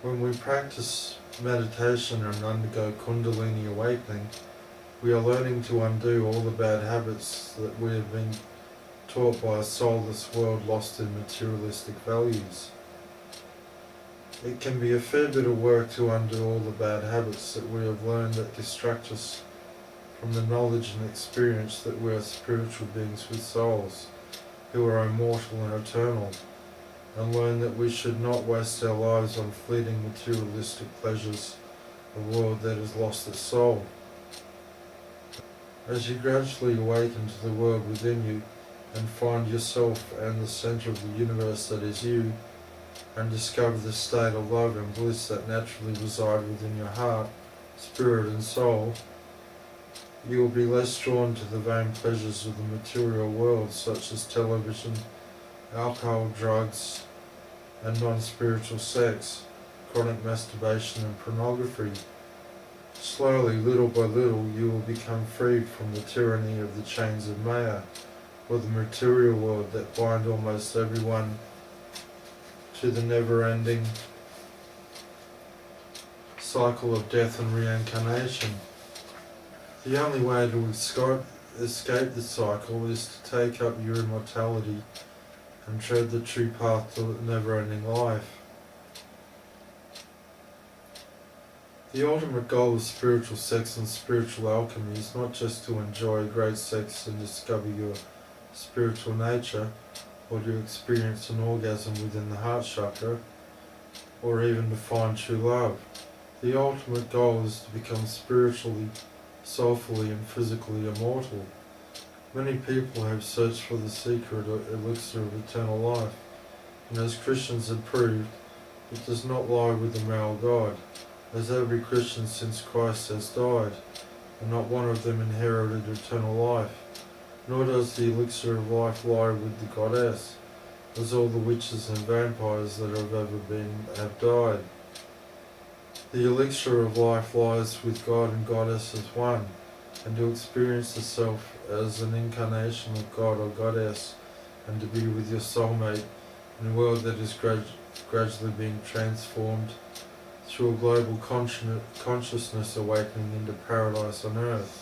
When we practice meditation and undergo Kundalini awakening, we are learning to undo all the bad habits that we have been taught by a soulless world lost in materialistic values. It can be a fair bit of work to undo all the bad habits that we have learned that distract us from the knowledge and experience that we are spiritual beings with souls, who are immortal and eternal, and learn that we should not waste our lives on fleeting materialistic pleasures of a world that has lost its soul. As you gradually awaken to the world within you and find yourself and the center of the universe that is you, and discover the state of love and bliss that naturally reside within your heart, spirit and soul, you will be less drawn to the vain pleasures of the material world, such as television, alcohol, drugs, and non-spiritual sex, chronic masturbation and pornography. Slowly, little by little, you will become freed from the tyranny of the chains of Maya, or the material world that bind almost everyone to the never-ending cycle of death and reincarnation. The only way to escape this cycle is to take up your immortality and tread the true path to never-ending life. The ultimate goal of spiritual sex and spiritual alchemy is not just to enjoy great sex and discover your spiritual nature, or to experience an orgasm within the heart chakra, or even to find true love. The ultimate goal is to become spiritually, soulfully and physically immortal. Many people have searched for the secret elixir of eternal life, and as Christians have proved, it does not lie with the male god, as every Christian since Christ has died, and not one of them inherited eternal life. Nor does the elixir of life lie with the goddess, as all the witches and vampires that have ever been have died. The elixir of life lies with God and Goddess as one, and to experience the self as an incarnation of God or Goddess, and to be with your soulmate in a world that is gradually being transformed through a global consciousness awakening into paradise on earth.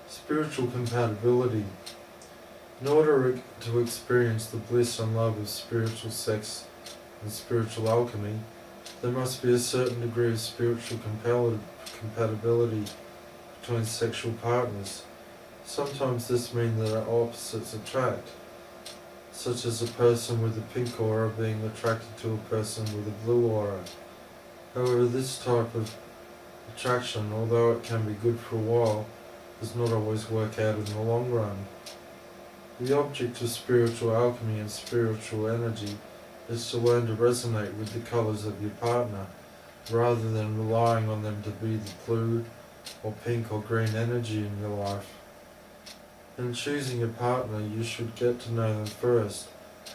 Spiritual compatibility. In order to experience the bliss and love of spiritual sex and spiritual alchemy, there must be a certain degree of spiritual compatibility between sexual partners. Sometimes this means that opposites attract, such as a person with a pink aura being attracted to a person with a blue aura. However, this type of attraction, although it can be good for a while, does not always work out in the long run. The object of spiritual alchemy and spiritual energy is to learn to resonate with the colours of your partner, rather than relying on them to be the blue or pink or green energy in your life. In choosing a partner, you should get to know them first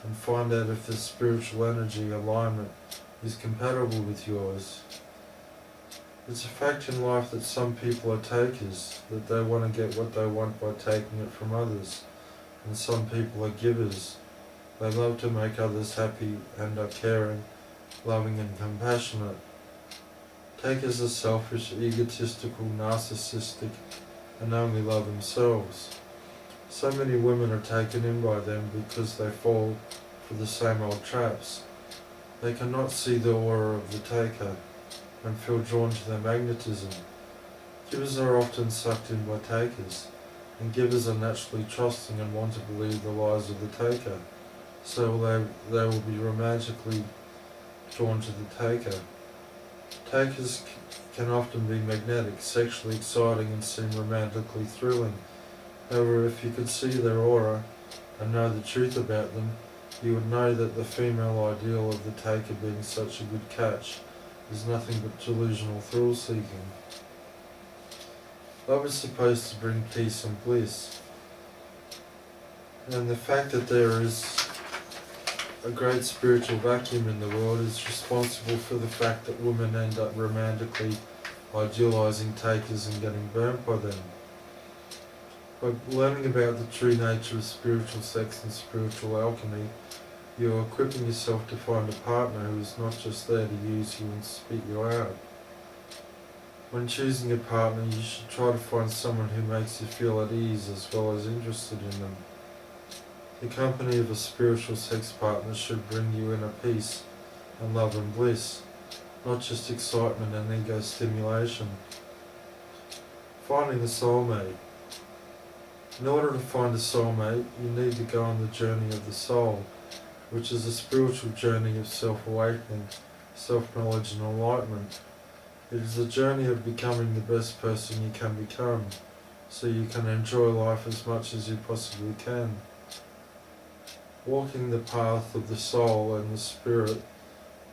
and find out if the spiritual energy alignment is compatible with yours. It's a fact in life that some people are takers, that they want to get what they want by taking it from others, and some people are givers. They love to make others happy and are caring, loving and compassionate. Takers are selfish, egotistical, narcissistic, and only love themselves. So many women are taken in by them because they fall for the same old traps. They cannot see the aura of the taker and feel drawn to their magnetism. Givers are often sucked in by takers, and givers are naturally trusting and want to believe the lies of the taker, so they will be romantically drawn to the taker. Takers can often be magnetic, sexually exciting and seem romantically thrilling. However, if you could see their aura and know the truth about them, you would know that the female ideal of the taker being such a good catch is nothing but delusional thrill-seeking. Love is supposed to bring peace and bliss, and the fact that there is a great spiritual vacuum in the world is responsible for the fact that women end up romantically idealizing takers and getting burnt by them. By learning about the true nature of spiritual sex and spiritual alchemy, You are equipping yourself to find a partner who is not just there to use you and spit you out. When choosing a partner, you should try to find someone who makes you feel at ease as well as interested in them. The company of a spiritual sex partner should bring you inner peace and love and bliss, not just excitement and ego stimulation. Finding a soulmate. In order to find a soulmate, you need to go on the journey of the soul, which is a spiritual journey of self-awakening, self-knowledge and enlightenment. It is a journey of becoming the best person you can become, so you can enjoy life as much as you possibly can. Walking the path of the soul and the spirit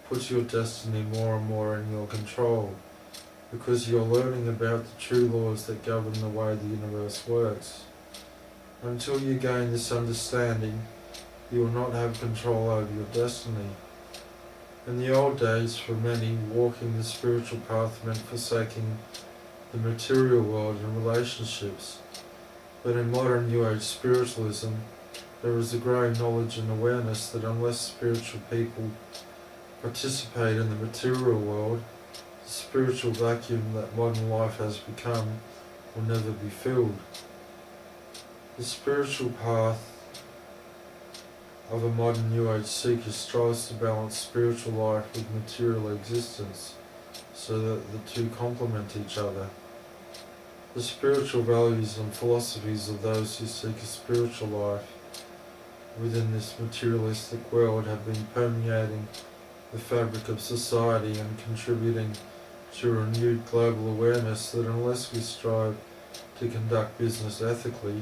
puts your destiny more and more in your control, because you're learning about the true laws that govern the way the universe works. Until you gain this understanding, you will not have control over your destiny. In the old days, for many, walking the spiritual path meant forsaking the material world and relationships. But in modern New Age spiritualism, there is a growing knowledge and awareness that unless spiritual people participate in the material world, the spiritual vacuum that modern life has become will never be filled. The spiritual path of a modern New Age seeker strives to balance spiritual life with material existence so that the two complement each other. The spiritual values and philosophies of those who seek a spiritual life within this materialistic world have been permeating the fabric of society and contributing to renewed global awareness that unless we strive to conduct business ethically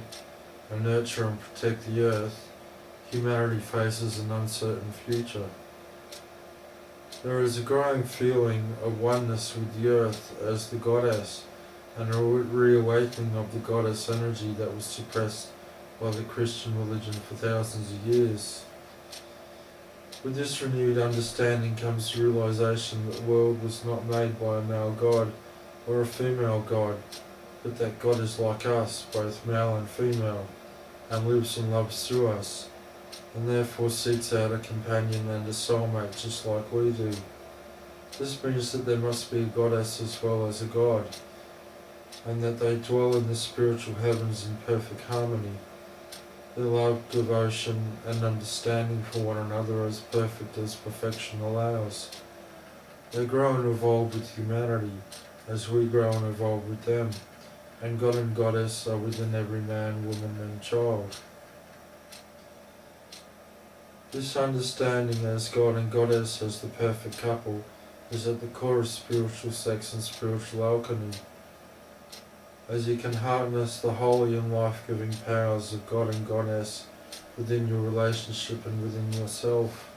and nurture and protect the earth, humanity faces an uncertain future. There is a growing feeling of oneness with the earth as the goddess, and a reawakening of the goddess energy that was suppressed by the Christian religion for thousands of years. With this renewed understanding comes the realization that the world was not made by a male god or a female god, but that God is like us, both male and female, and lives and loves through us, and therefore seeks out a companion and a soulmate just like we do. This means that there must be a goddess as well as a god, and that they dwell in the spiritual heavens in perfect harmony. Their love, devotion and understanding for one another are as perfect as perfection allows. They grow and evolve with humanity as we grow and evolve with them, and God and Goddess are within every man, woman and child. This understanding as God and Goddess as the perfect couple is at the core of spiritual sex and spiritual alchemy, as you can harness the holy and life-giving powers of God and Goddess within your relationship and within yourself.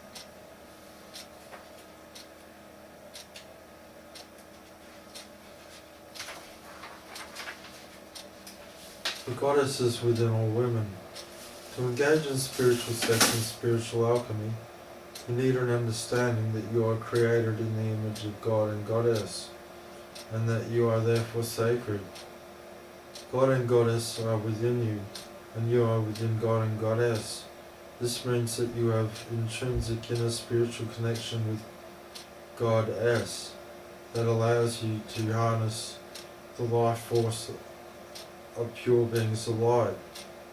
The Goddess is within all women. To engage in spiritual sex and spiritual alchemy, you need an understanding that you are created in the image of God and Goddess, and that you are therefore sacred. God and Goddess are within you, and you are within God and Goddess. This means that you have intrinsic inner spiritual connection with Goddess that allows you to harness the life force of pure beings of light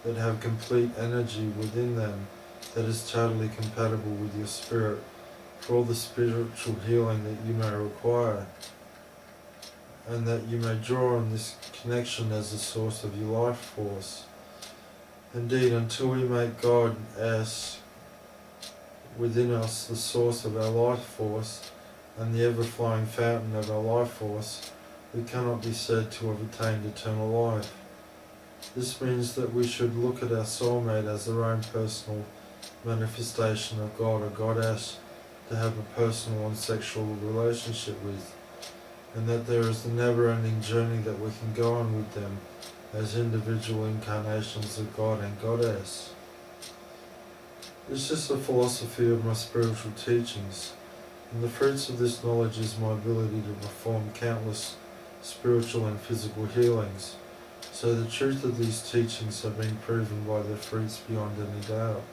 that have complete energy within them that is totally compatible with your spirit for all the spiritual healing that you may require, and that you may draw on this connection as the source of your life force. Indeed, until we make God as within us the source of our life force and the ever-flowing fountain of our life force, we cannot be said to have attained eternal life. This means that we should look at our soulmate as our own personal manifestation of God or Goddess to have a personal and sexual relationship with, and that there is a never-ending journey that we can go on with them as individual incarnations of God and Goddess. This is the philosophy of my spiritual teachings, and the fruits of this knowledge is my ability to perform countless spiritual and physical healings. So the truth of these teachings have been proven by their fruits beyond any doubt.